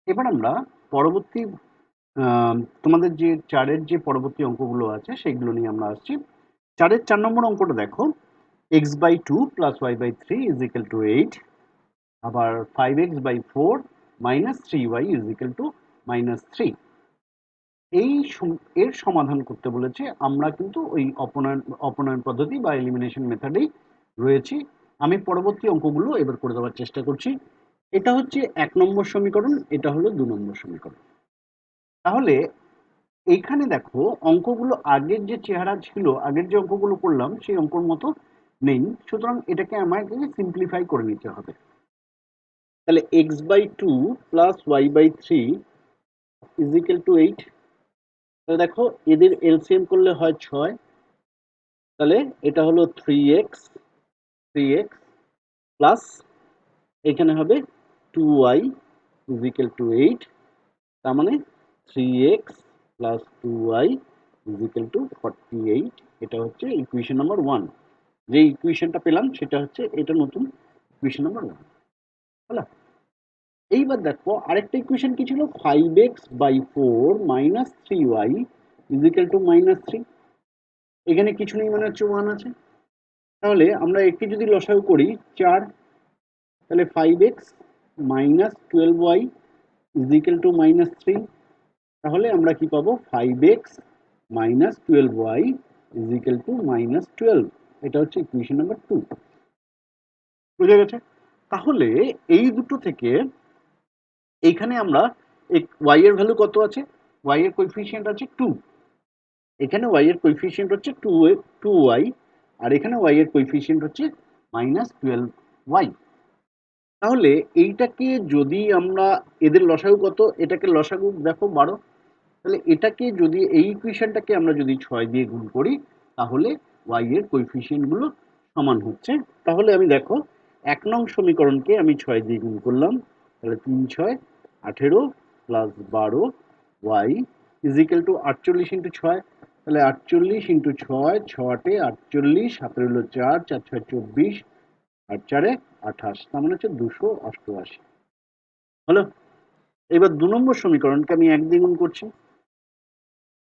এবার আমরা পরবর্তী তোমাদের যে ৪ এর যে পরবর্তী অঙ্কগুলো আছে সেগুলো নিয়ে আমরা আসছি। ৪ এর ৪ নম্বর অঙ্কটা দেখো, x/2 + y/3 = 8, আবার 5x/4 - 3y = -3। এর সমাধান করতে বলেছে। আমরা কিন্তু ওই অপনয়ন পদ্ধতি বা এলিমিনেশন মেথডেই রয়েছি। আমি পরবর্তী অঙ্কগুলো এবার করে দেওয়ার চেষ্টা করছি। এটা হচ্ছে ১ নম্বর সমীকরণ, এটা হলো ২ নম্বর সমীকরণ। তাহলে এইখানে দেখো অঙ্কগুলো আগের যে চেহারা ছিল, আগের যে অঙ্কগুলো করলাম সেই অঙ্কর মতো নেই। সুতরাং এটাকে আমাকে সিম্পলিফাই করে নিতে হবে। তাহলে x/2 + y/3 = 8। তাহলে দেখো এদের এলসিএম করলে হয় 6। তাহলে এটা হলো 3x প্লাস এখানে হবে 2y = 8। তার মানে 3x + 2y = 48। এটা হচ্ছে ইকুয়েশন নাম্বার 1। যে ইকুয়েশনটা পেলাম সেটা হচ্ছে এটা নতুন ইকুয়েশন নাম্বার 1। হলো? এইবার দেখো আরেকটা ইকুয়েশন কি ছিল? 5x/4 - 3y = -3। এখানে কিছু নেই মানে হচ্ছে 1 আছে। তাহলে আমরা একে যদি লসাগু করি 4, তাহলে 5x - 12y = -3। তাহলে আমরা কি পাবো? 5x - 12y = -12। এটা হচ্ছে ইকুয়েশন নাম্বার 2। বুঝা গেছে? তাহলে এই দুটো থেকে এইখানে আমরা y এর ভ্যালু কত আছে? y এর কোএফিসিয়েন্ট আছে 2। এখানে y এর কোএফিসিয়েন্ট হচ্ছে 2y, আর এখানে y এর কোএফিসিয়েন্ট হচ্ছে -12y। তাহলে এইটাকে যদি আমরা এদের লসাগু কত? এটাকে লসাগু দেখো 12। তাহলে এটাকে যদি এই ইকুয়েশনটাকে আমরা যদি 6 দিয়ে গুণ করি তাহলে y এর কোএফিসিয়েন্ট গুলো সমান হচ্ছে। তাহলে আমি দেখো ১ নং সমীকরণকে আমি 6 দিয়ে গুণ করলাম। তাহলে ৩ 6 18 + 12 y = 48 × 6। তাহলে 48 × 6, 6 8 48, হাতের হলো 4, 4 6 24, আর 4 28। তার মানে হচ্ছে 288। হলো? এবার ২ নম্বর সমীকরণকে আমি ১ দিয়ে গুণ করছি।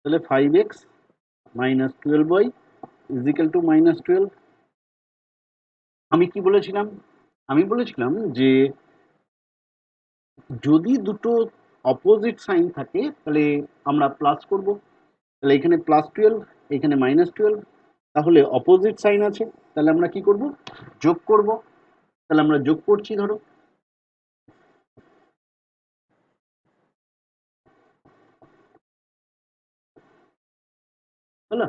তাহলে 5x - 12y = -12। আমি কি বলেছিলাম? আমি বলেছিলাম যে যদি দুটো অপোজিট সাইন থাকে তাহলে আমরা প্লাস করব। তাহলে এখানে +12, এখানে -12। তাহলে অপোজিট সাইন আছে। তাহলে আমরা কি করব? যোগ করব। তাহলে আমরা যোগ করছি ধরো। হলো?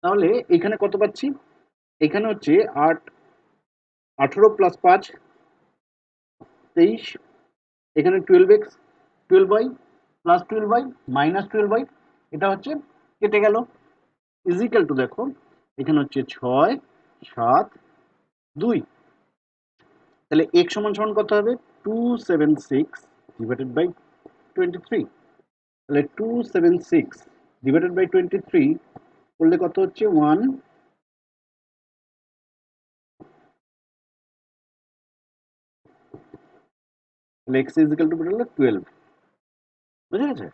তাহলে এখানে কত পাচ্ছি? এখানে হচ্ছে 8 18 + 5 23। এখানে 12x 12y +12y -12y, এটা হচ্ছে কেটে গেল। ইজিক্যাল টু দেখো এখানে হচ্ছে 6 7 2। তাহলে x সমান কত হবে? 276 / 23। তাহলে 276 / 23 করলে কত হচ্ছে? 1। তাহলে x = 12। বুঝা গেছে?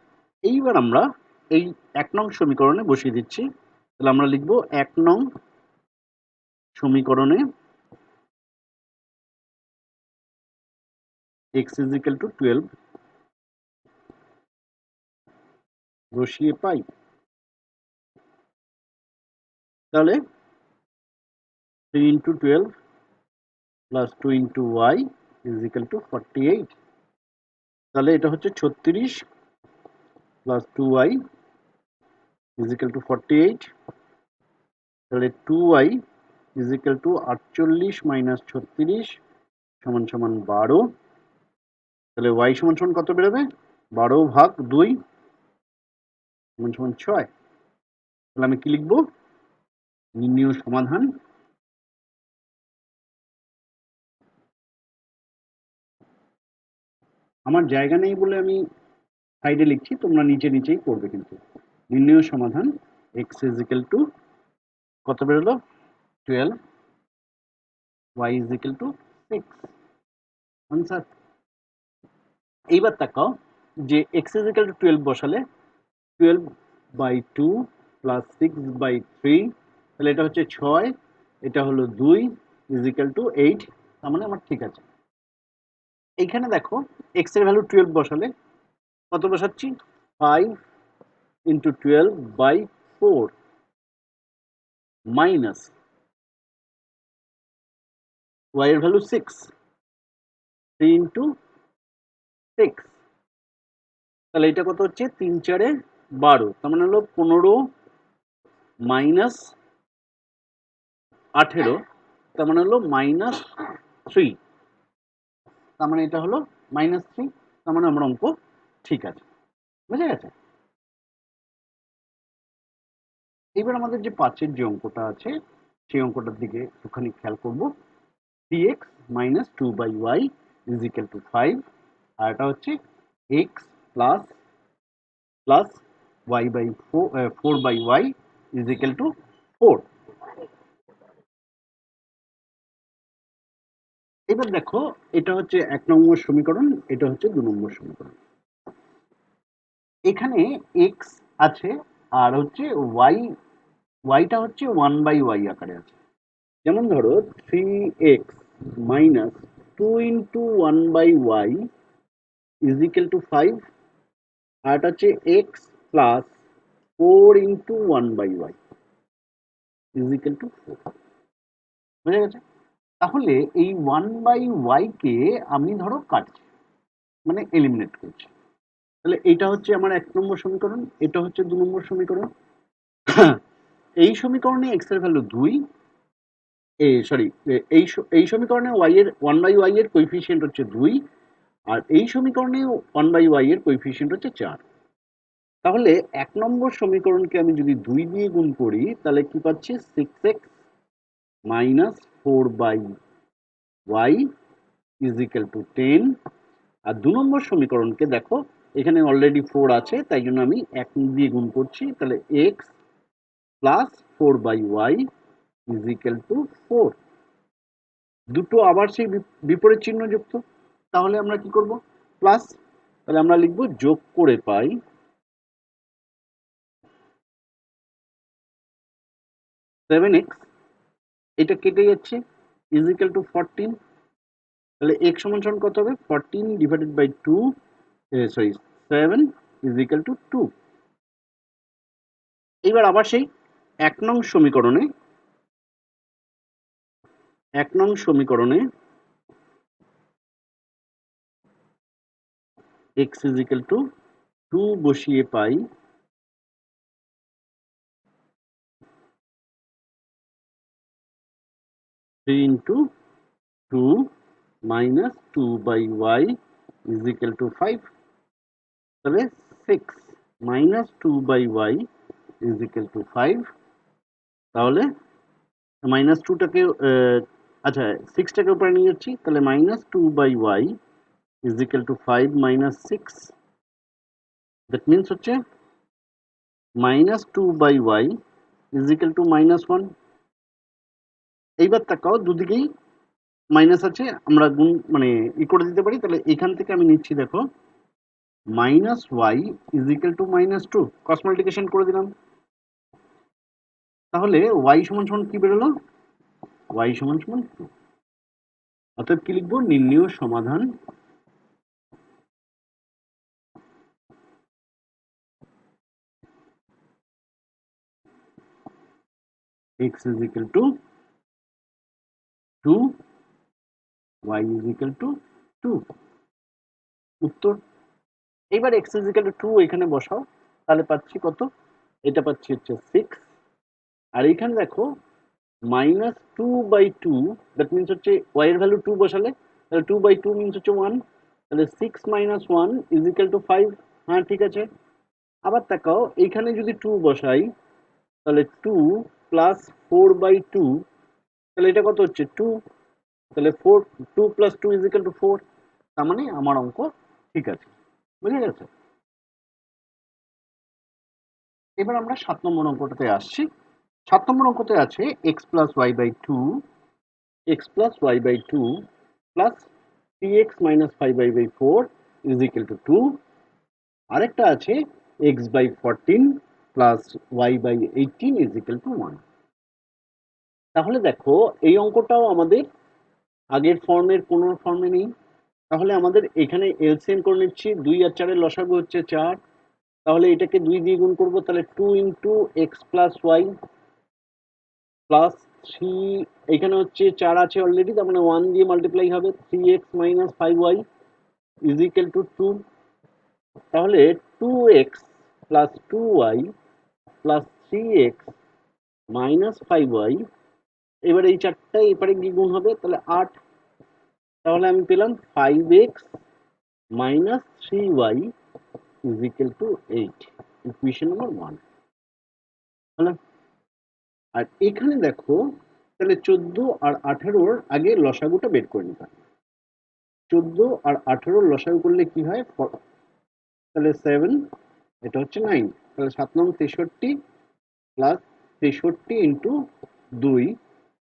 এইবার আমরা এই ১ নং সমীকরণে বসিয়ে দিচ্ছি। তাহলে আমরা লিখব ১ নং সমীকরণে x = 12 বসিয়ে পাই। তাহলে 3 × 12 + 2 × y = 48। তাহলে এটা হচ্ছে 36 + 2y = 48। তাহলে 2y = 48 - 36 = 12। তাহলে y সমান কত বেরোবে? 12/2 = 6। তাহলে আমি কি লিখব? নির্ণেয় সমাধান আমার জায়গা নেই বলে আমি সাইডে লিখছি, তোমরা নিচেই করবে কিন্তু। নির্ণেয় সমাধান x = কত বেরোলো? 12, y = 6। আনসার। এইবার তাকাও যে x ইজ ইকাল টু 12 বসালে 12/2 প্লাস 6/3, তাহলে এটা হচ্ছে 6, এটা হলো 2 ইজ ইকাল টু 8, তার মানে আমার ঠিক আছে। এইখানে দেখো x এর ভ্যালু 12 বসালে কত বসাচ্ছি, 5 ইন্টু 12/4 মাইনাস y এর ভ্যালু 6, 3 ইন্টু 6, তাহলে এটা কত হচ্ছে, 3 4 12, তার মানে হলো 15 মাইনাস 18, তার মানে হলো -3, তার মানে এটা হলো -3, তার মানে আমার অঙ্ক ঠিক আছে, বুঝে গেছে। এবার আমাদের যে 5 এর যে অঙ্কটা আছে সেই অঙ্কটার দিকে একটুখানি খেয়াল করব। 3x minus 2/y is equal to 5, আর এটা হচ্ছে x plus plus y/4 4/y is equal two 4। এবার দেখো এটা হচ্ছে 1 নম্বর সমীকরণ, এটা হচ্ছে 2 নম্বর সমীকরণ। এখানে x আছে আর হচ্ছে y, টা হচ্ছে 1/y আকারে আছে। যেমন ধরো 3x minus 2 into 1/y is equal to 5, আর এটা হচ্ছে x plus 4 into 1/y is equal two 4, বুঝে গেছে। তাহলে এই 1/y কে আমি ধরো কাটছি, মানে এলিমিনেট করছি, তাহলে এটা হচ্ছে আমার 1 নম্বর সমীকরণ, এটা হচ্ছে 2 নম্বর সমীকরণ। এই সমীকরণে x এর ভ্যালু 2, সরি, এই সমীকরণে y এর 1/y এর কোএফিসিয়েন্ট হচ্ছে 2, আর এই সমীকরণে 1/y এর কোএফিসিয়েন্ট হচ্ছে 4। তাহলে 1 নম্বর সমীকরণকে আমি যদি 2 দিয়ে গুণ করি তাহলে কি পাচ্ছি, 6x minus 4/y is equal two 10। আর 2 নম্বর সমীকরণকে দেখো এখানে অলরেডি 4 আছে, তাই জন্য আমি 1 দিয়ে গুণ করছি, তাহলে x plus 4/y is equal two 4। দুটো আবার সেই বিপরীত চিহ্ন যুক্ত, তাহলে আমরা কি করব, প্লাস, তাহলে আমরা লিখব যোগ করে পাই 7x, এটা কেটে যাচ্ছে, ইজ ইকাল টু 14, তাহলে x সমান সমান কত হবে, 14 divided by 2, sorry 7 is equal to 2। এইবার আবার সেই 1 নং সমীকরণে 1 নং সমীকরণে x ইজ ইকাল টু 2 বসিয়ে পাই 3 into 2 minus 2/y is equal to 5, তাহলে 6 minus 2/y is equal to 5, তাহলে মাইনাস 2টাকে আচ্ছা 6টাকে উপরে নিয়ে যাচ্ছি, তাহলে minus 2/y is equal to 5 minus 6, that means হচ্ছে minus 2/y is equal to -1। এইবার তাকাও দুদিকেই মাইনাস আছে, আমরা গুণ মানে করে দিতে পারি, তাহলে এখান থেকে আমি নিচ্ছি দেখো minus y is equal to -2, cross multiplication করে দিলাম, তাহলে y সমান সমান কি বেরোলো, y সমান সমান 2। অতএব কি লিখবো, নির্ণেয় সমাধান x is equal to 2, y is equal to 2, উত্তর। এবার x is equal to 2 এখানে বসাও, তাহলে পাচ্ছি কত, এটা পাচ্ছি হচ্ছে 6, আর এখানে দেখো -2/2, দ্যাট মিনস হচ্ছে y এর ভ্যালু 2 বসালে, তাহলে 2/2 মিনস হচ্ছে 1, তাহলে 6 - 1 ইজ ইকুয়াল টু 5। হ্যাঁ ঠিক আছে। আবার তাকাও এইখানে যদি 2 বসাই তাহলে 2 প্লাস 4/2, তাহলে এটা কত হচ্ছে 2, তাহলে 2 প্লাস 2 ইজ ইকুয়াল টু 4, তার মানে আমার অঙ্ক ঠিক আছে, বুঝে গেছে। এবার আমরা 7 নম্বর অঙ্কটাতে আসছি। 7 নম্বর অঙ্কতে আছে x plus y/2, x plus y/2 plus 3x minus 5y/4 is equal two 2, আরেকটা আছে x/14 plus y/18 is equal two 1। তাহলে দেখো এই অঙ্কটাও আমাদের আগের ফর্মের কোনো ফর্মে নেই। তাহলে আমাদের এখানে এলসিএম করে নিচ্ছি, 2 আর 4 এর লসাগু হচ্ছে 4। তাহলে এটাকে 2 দিয়ে গুণ করবো, তাহলে 2 into x plus y plus 3, এখানে হচ্ছে 4 আছে অলরেডি, তার মানে 1 দিয়ে মাল্টিপ্লাই হবে, 3x minus 5y is equal two 2। তাহলে 2x plus 2y plus 3x minus 5y, এবার এই চারটা এপারে গিয়ে গুণ হবে, তাহলে 8। তাহলে আমি পেলাম 5x minus 3y is equal two 8, equation number 1 হলো। আর এখানে দেখো তাহলে 14 আর 18 আগে লসাগুটা বের করে নিতে হবে। 14 আর 18 লসাগু করলে কি হয়, তাহলে 7, এটা হচ্ছে 9, তাহলে 7 নং 63 প্লাস 63 ইন্টু 2,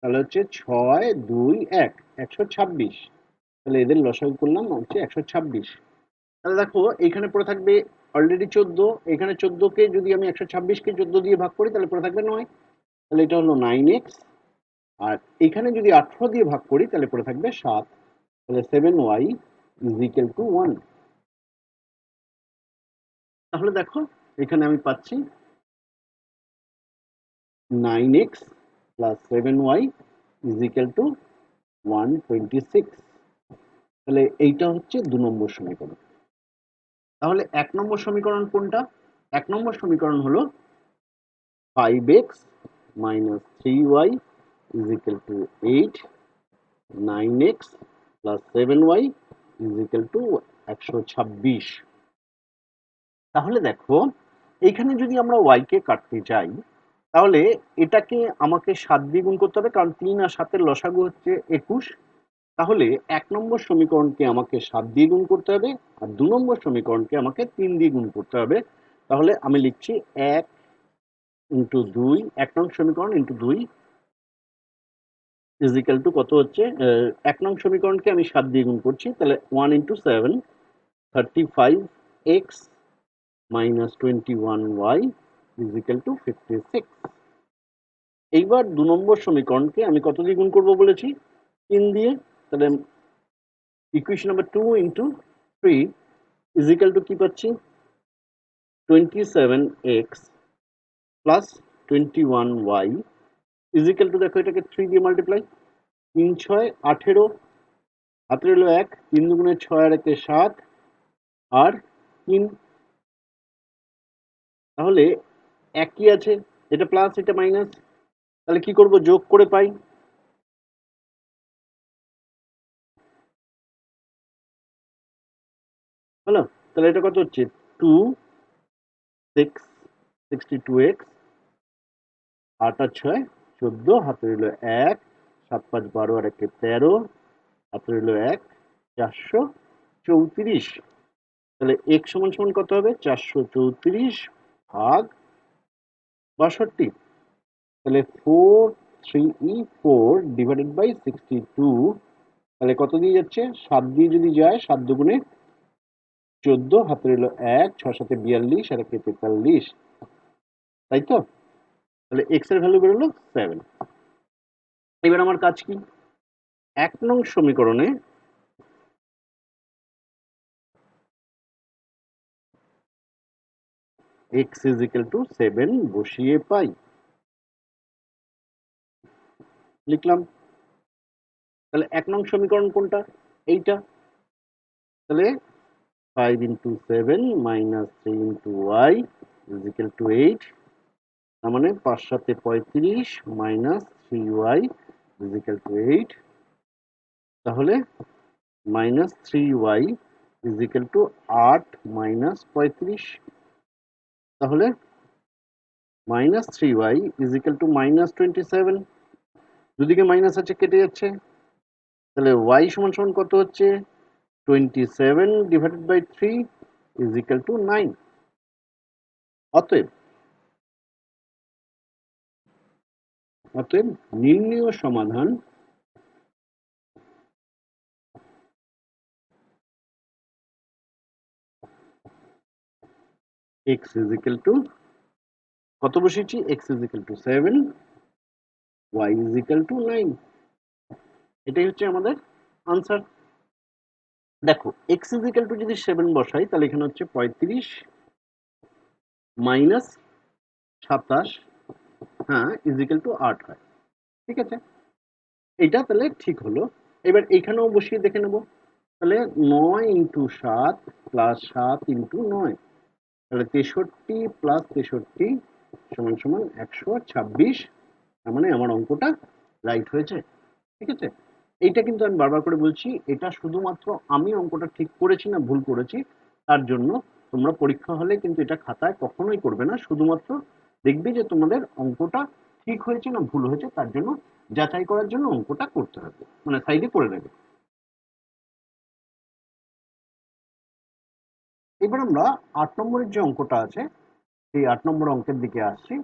তাহলে হচ্ছে 6 2 1 126। তাহলে এদের লসাগু করলাম হচ্ছে 126। তাহলে দেখো এইখানে পড়ে থাকবে অলরেডি 14, এখানে 14কে যদি আমি 126কে 14 দিয়ে ভাগ করি তাহলে পড়ে থাকবে 9, তাহলে এটা হলো 9x। আর এখানে যদি 18 দিয়ে ভাগ করি তাহলে পড়ে থাকবে 7, তাহলে 7y ইজ ইকুয়াল টু 1। তাহলে দেখো এখানে আমি পাচ্ছি 9x plus 7y is equal two 126। তাহলে এইটা হচ্ছে 2 নম্বর সমীকরণ। তাহলে 1 নম্বর সমীকরণ কোনটা? 1 নম্বর সমীকরণ হলো 5x minus 3y is equal to 8, 9x plus 7y is equal to 126। তাহলে দেখো এইখানে যদি আমরা y কে কাটতে যাই তাহলে এটাকে আমাকে 7 দিয়ে গুণ করতে হবে, কারণ 3 আর 7 এর লসাগু হচ্ছে 21। তাহলে 1 নম্বর সমীকরণকে আমাকে 7 দিয়ে গুণ করতে হবে, আর 2 নম্বর সমীকরণকে আমাকে 3 দিয়ে গুণ করতে হবে। তাহলে আমি লিখছি 1 ইন্টু 2, 1 নং সমীকরণ ইন্টু 2 ইজ ইকুয়াল টু কত হচ্ছে, 1 নং সমীকরণকে আমি 7 দিয়ে গুণ করছি, তাহলে 1 into 7 35x minus 21y is equal two 56। এইবার 2 নম্বর সমীকরণকে আমি কত দিয়ে গুণ করবো বলেছি, 3 দিয়ে। তাহলে equation number 2 into 3 is equal two কি পাচ্ছি, 27x plus 21y is equal two, দেখো এটাকে 3 দিয়ে মাল্টিপ্লাই, 3 6 18, হাতে রইল 1, 3 দুগুণে 6 আর 1 7 আর 3। তাহলে একই আছে, এটা প্লাস এটা মাইনাস, তাহলে কি করব, যোগ করে পাই। হলো, তাহলে এটা কত হচ্ছে, 2 6 62x, 8 আর 6 14, হাতে রইল 1, 7 5 12 আর 1 13, হাতে রইল 1, 434। তাহলে x সমান সমান কত হবে, 434 ভাগ 62। তাহলে 434 ডিভাইডেড বাই 62, তাহলে কত দিয়ে যাচ্ছে, 7 দিয়ে যদি যায় 7 দুগুণে 14, হাতে রইল 1, 6 7 42 আর 1 43, তাই তো। তাহলে x এর ভ্যালু বেরোলো 7। এবার আমার কাজ কি, 1 নং সমীকরণে x ইজ ইকুয়াল টু 7 বসিয়ে পাই, লিখলাম। তাহলে 1 নং সমীকরণ কোনটা, এইটা। তাহলে 5 into 7 minus 3 into y is equal two 8, তার মানে 5 7 35 minus 3y is equal two 8। তাহলে minus 3y is equal two 8 minus 35। তাহলে minus 3y is equal two minus 27, দুদিকে মাইনাস আছে কেটে যাচ্ছে, তাহলে y সমান সমান কত হচ্ছে, 27 divided by 3 is equal to 9। অতএব অতএব নির্ণেয় সমাধান x ইজ ইকুয়াল টু কত বসিয়েছি, x is equal two 7, y is equal to 9। এটাই হচ্ছে আমাদের আনসার। দেখো x ইজ ইকুয়াল টু যদি 7 বসাই তাহলে এখানে হচ্ছে 35 মাইনাস 27, হ্যাঁ, ইজ ইকুয়াল টু 8 হয়। ঠিক আছে, এটা তাহলে ঠিক হলো। এবার এখানেও বসিয়ে দেখে নেব। তাহলে 9 ইন্টু 7 প্লাস 7 ইন্টু 9, তাহলে 63 প্লাস 63 সমান সমান 126। তার মানে আমার অঙ্কটা রাইট হয়েছে। ঠিক আছে, এইটা কিন্তু আমি বারবার করে বলছি, এটা শুধুমাত্র আমি অঙ্কটা ঠিক করেছি না ভুল করেছি তার জন্য তোমরা পরীক্ষা হলে কিন্তু এটা খাতায় কখনোই করবে না, শুধুমাত্র দেখবে যে তোমাদের অঙ্কটা ঠিক হয়েছে না ভুল হয়েছে তার জন্য যাচাই করার জন্য অঙ্কটা করতে হবে, মানে সাইডে করে নেবে। এবার আমরা 8 নম্বরের যে অঙ্কটা আছে সেই 8 নম্বর অঙ্কের দিকে আসছি।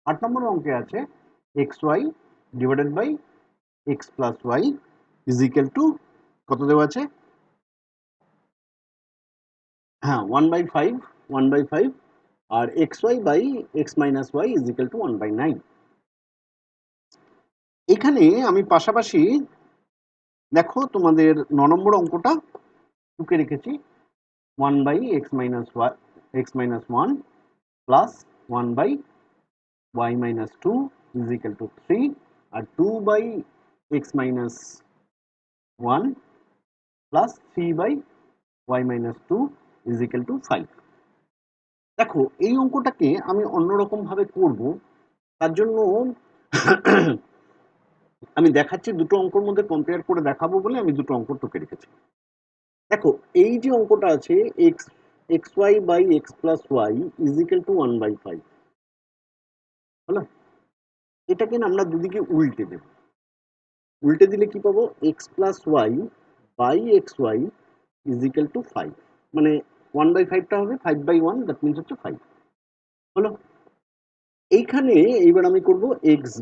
8 নম্বর অঙ্কে আছে x y divided by x plus y is equal to কত দেওয়া আছে, হ্যাঁ 1/5, 1/5, আর x y by x minus y is equal to 1/9। এখানে আমি পাশাপাশি দেখো তোমাদের 9 নম্বর অঙ্কটা টুকে রেখেছি, 1/x-y x-1 plus 1/y-2 is equal to 3, আর 2/x-1 plus 3/y-2 is equal to 5। দেখো এই অঙ্কটাকে আমি অন্যরকম ভাবে করব, তার জন্য আমি দেখাচ্ছি, দুটো অঙ্কের মধ্যে কম্পেয়ার করে দেখাবো বলে আমি দুটো অঙ্ক টুকে রেখেছি। দেখো এই যে অঙ্কটা আছে x x y by x plus y is equal to 1/5, হলো? এটাকে না আমরা দুদিকে উল্টে দেব। উল্টে দিলে কি পাবো, x plus y by x y is equal to 5, মানে 1/5টা হবে 5/1, দ্যাট মিনস হচ্ছে 5, হলো? এইখানে এইবার আমি করব এক্স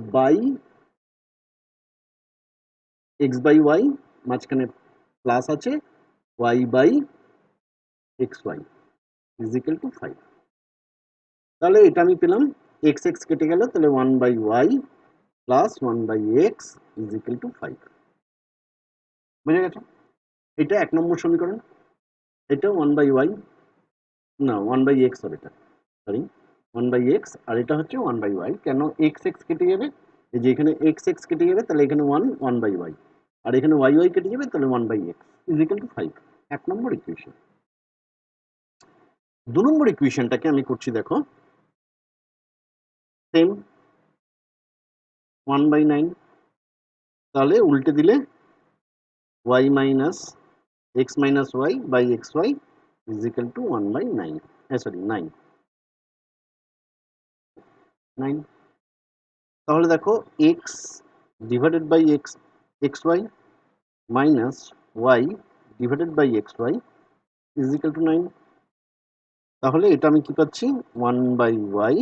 বাই ওয়াই, মাঝখানে প্লাস আছে, y by x y is equal to 5। তাহলে এটা আমি পেলাম, এক্স এক্স কেটে গেল, তাহলে 1/y plus 1/x is equal to 5। বুঝে গেছে? এটা 1 নম্বর সমীকরণ। এটা 1/y, না 1/x হবে এটা, সরি 1/x, আর এটা হচ্ছে 1/y। কেন এক্স এক্স কেটে যাবে, এই যে এখানে এক্স এক্স কেটে যাবে তাহলে এখানে 1/y, আর এখানে ওয়াই ওয়াই কেটে যাবে তাহলে 1/x is equal to 5। 1 number equation. 2 নম্বর ইকুয়েশনটাকে আমি করছি, দেখো সেম 1/9, তাহলে উল্টে দিলে y minus x minus y by xy is equal to 1/9, sorry 9, 9। তাহলে দেখো x divided by xy minus y divided by xy is equal to 9। তাহলে এটা আমি কি পাচ্ছি, 1/y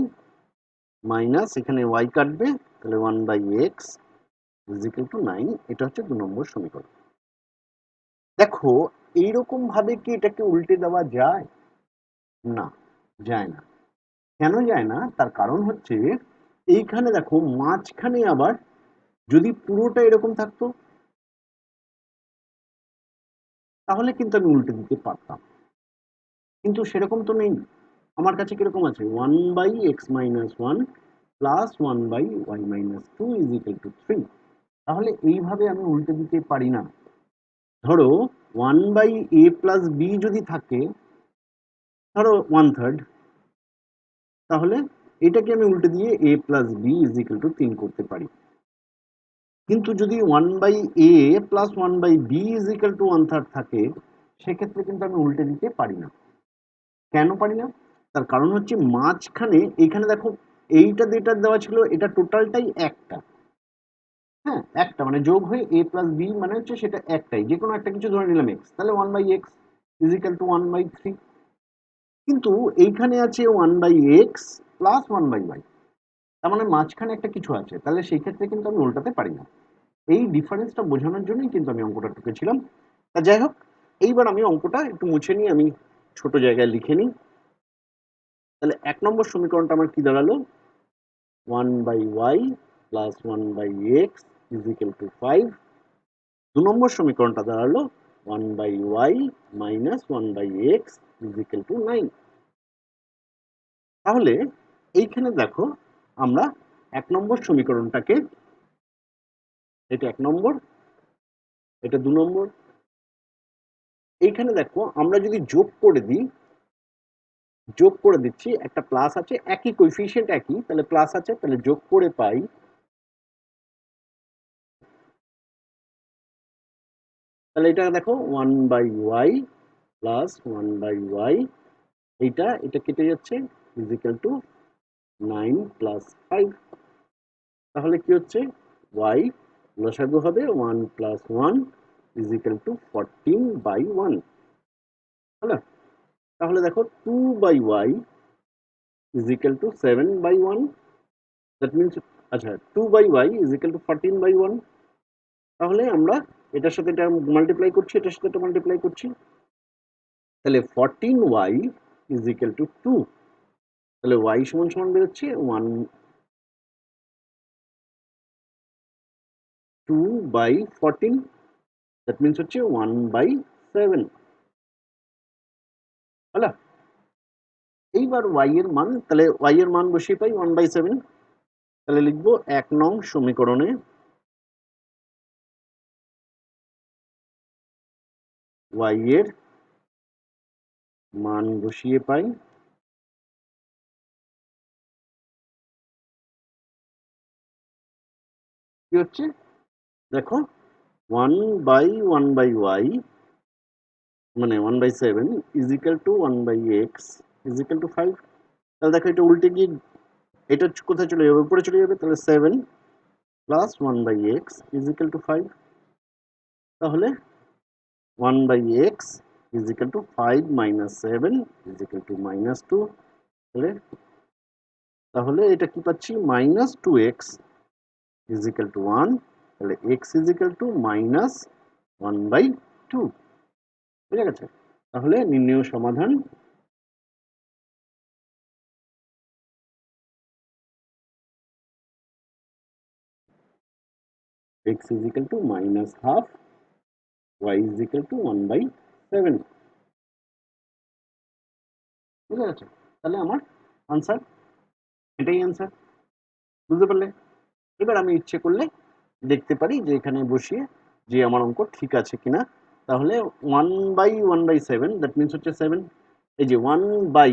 মাইনাস এখানে y কাটবে, তাহলে 1/x is equal to 9। এটা হচ্ছে 2 নম্বর সমীকরণ। দেখো এইরকম ভাবে কি এটাকে উল্টে দেওয়া যায়? না, যায় না। কেন যায় না, তার কারণ হচ্ছে এইখানে দেখো মাঝখানে আবার যদি পুরোটা এরকম থাকতো তাহলে কিন্তু আমি উল্টে দিতে পারতাম, কিন্তু সেরকম তো নেই। আমার কাছে কিরকম আছে, 1/x-1 plus 1/y-2 is equal to 3। তাহলে এইভাবে আমি উল্টে দিতে পারি না। ধরো 1/a প্লাস b যদি থাকে, ধরো 1/3, তাহলে এটাকে আমি উল্টে দিয়ে a plus b is equal to 3 করতে পারি। কিন্তু যদি 1/a plus 1/b is equal two 1/3 থাকে, সেক্ষেত্রে কিন্তু আমি উল্টে দিতে পারি না। কেন পারি না, তার কারণ হচ্ছে মাঝখানে এইখানে দেখো এইটা যেটা দেওয়া ছিল এটা টোটালটাই একটা, হ্যাঁ একটা, মানে যোগ হয়ে a প্লাস b মানে হচ্ছে সেটা একটাই, যে কোনো একটা কিছু ধরে নিলাম x, তাহলে 1/x ইজ ইকুয়াল টু 1/3। কিন্তু এইখানে আছে 1/x প্লাস 1/y, তার মানে মাঝখানে একটা কিছু আছে, তাহলে সেই ক্ষেত্রে কিন্তু আমি উল্টাতে পারি না। এই ডিফারেন্সটা বোঝানোর জন্যই কিন্তু আমি অঙ্কটা টুকেছিলাম। তা যাই হোক, এইবার আমি অঙ্কটা একটু মুছে নিই, আমি ছোট জায়গায় লিখে নিই। তাহলে ১ নম্বর সমীকরণটা আমার কি দাঁড়ালো? 1/y plus 1/x is equal to 5। ২ নম্বর সমীকরণটা দাঁড়ালো 1/y minus 1/x is equal to 9। তাহলে এইখানে দেখো আমরা ১ নম্বর সমীকরণটাকে, এটা ১ নম্বর, এটা ২ নম্বর, এইখানে দেখো আমরা যদি যোগ করে দিই, যোগ করে দিচ্ছি, একটা প্লাস আছে, একই কোএফিসিয়েন্ট একই, তাহলে প্লাস আছে, তাহলে যোগ করে পাই, তাহলে এটা দেখো 1/y প্লাস 1/y, এটা কেটে যাচ্ছে, ইজ ইকুয়াল টু 9 প্লাস 5। তাহলে কি হচ্ছে? y লসাগু হবে 1 প্লাস 1 ইজ ইকুয়াল টু 14/1। হলো? তাহলে দেখো 2/y is equal two 7/1। That means, আচ্ছা, 2/y ইজ ইকুয়াল টু 14/1। তাহলে আমরা এটার সাথে এটা মাল্টিপ্লাই করছি, এটার সাথে এটা মাল্টিপ্লাই করছি, তাহলে 14y ইজ ইকুয়াল টু 2। তাহলে y সমান সমান বেরোচ্ছে 2/14, দ্যাট মিনস হচ্ছে 1/7। হলো? এইবার y এর মান, তাহলে y এর মান বসিয়ে পাই 1/7। তাহলে লিখবো ১ নং সমীকরণে y এর মান বসিয়ে পাই, কি হচ্ছে দেখো 1/1/y মানে 1/7 is equal two 1/x is equal to 5। তাহলে দেখো এটা উল্টে গিয়ে এটা কোথায় চলে যাবে? উপরে চলে যাবে, তাহলে 7 plus 1/x is equal to 5। তাহলে 1/x is equal to 5 minus 7 is equal two -2। তাহলে তাহলে এটা কি পাচ্ছি? -2x is equal two 1। তাহলে x ইজ ইকুয়াল টু -1/2। বুঝা গেছে? তাহলে নির্ণেয় সমাধান x is equal to minus half, y is equal to 1/7। বুঝা গেছে? তাহলে আমার আনসার, এটাই আনসার। বুঝতে পারলে? এবার আমি ইচ্ছে করলে দেখতে পারি যে এখানে বসিয়ে যে আমার অঙ্ক ঠিক আছে কিনা। তাহলে 1/1/7 দ্যাট মিনস হচ্ছে 7। এই যে 1 বাই,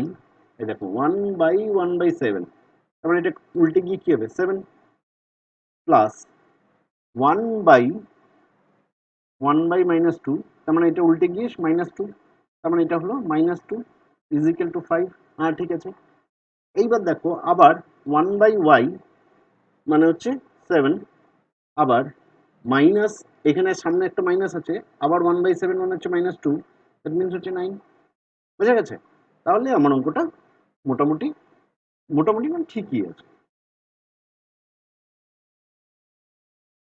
এই দেখো 1/1/7, তার মানে এটা উল্টে গিয়ে কি হবে? 7 প্লাস 1/1/-2, তার মানে এটা উল্টে গিয়ে -2, তার মানে এটা হলো -2 ইজ ইকুয়াল টু 5। হ্যাঁ, ঠিক আছে। এইবার দেখো আবার 1/y মানে হচ্ছে 7, আবার মাইনাস, এখানে সামনে একটা মাইনাস আছে, আবার 1/7 মানে হচ্ছে -2, দ্যাট মিনস হচ্ছে 9। বুঝা গেছে? তাহলে আমার অঙ্কটা মোটামুটি, মোটামুটি মানে ঠিকই আছে।